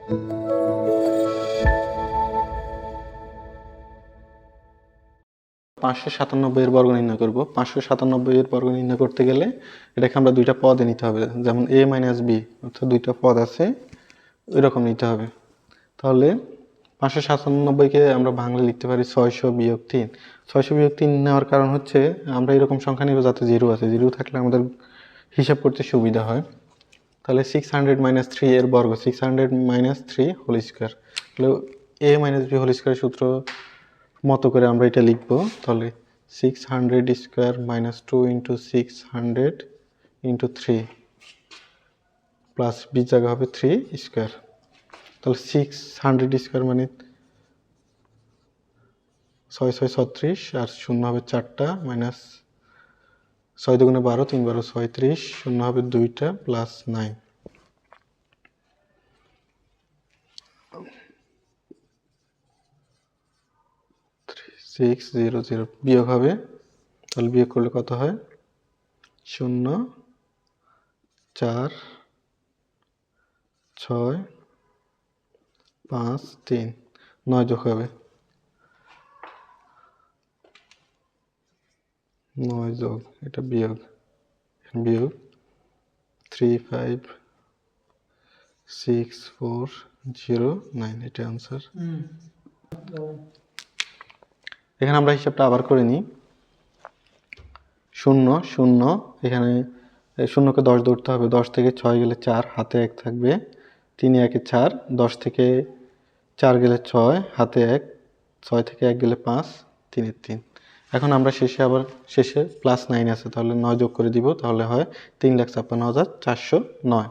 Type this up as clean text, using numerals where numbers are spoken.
597 এর বর্গ নির্ণয় করব। 597 এর বর্গ নির্ণয় করতে গেলে এটাকে আমরা দুইটা পদে নিতে হবে, যেমন a মাইনাস বি, অর্থাৎ দুইটা পদ আছে ওইরকম নিতে হবে। তাহলে 597কে আমরা বাংলা লিখতে পারি 600 বিয়োগ 3। 600 বিয়োগ 3 নেওয়ার কারণ হচ্ছে আমরা এরকম সংখ্যা নিব যাতে জিরো আছে, জিরো থাকলে আমাদের হিসাব করতে সুবিধা হয়। তাহলে 600 মাইনাস 3 এর বর্গ, 600 মাইনাস 3 হোল স্কোয়ার। তাহলে a minus B whole square সূত্র মতো করে আমরা এটা লিখব। তাহলে 600 square minus 2 into 600 into 3 plus B জায়গা হবে 3 স্কোয়ার। তাহলে 600 স্কোয়ার মানে 6 6 36 আর শূন্য হবে 4টা, মাইনাস 6 দুগুণে 12, 3 12 36, শূন্য হবে 2টা প্লাস 9। 600 বিয়োগ হবে, তাহলে বিয়োগ করলে কত হয়? 0 4 6 5 3, 9 যোগ হবে, 9 যোগ এটা বিয়োগ, বিয়োগ 3 5 6 4 0 9, এটা आंसर। এখানে আমরা হিসাবটা আবার করে নিই। 0 0, এখানে শূন্যকে 10 ধরতে হবে, 10 থেকে 6 গেলে 4, হাতে 1 থাকবে, 3 1 4, 10 থেকে 4 গেলে 6, হাতে 1, 6 থেকে 1 গেলে 5, 3 3। এখন আমরা শেষে প্লাস 9 আছে, তাহলে 9 যোগ করে দিব, তাহলে হয় 3,56,409।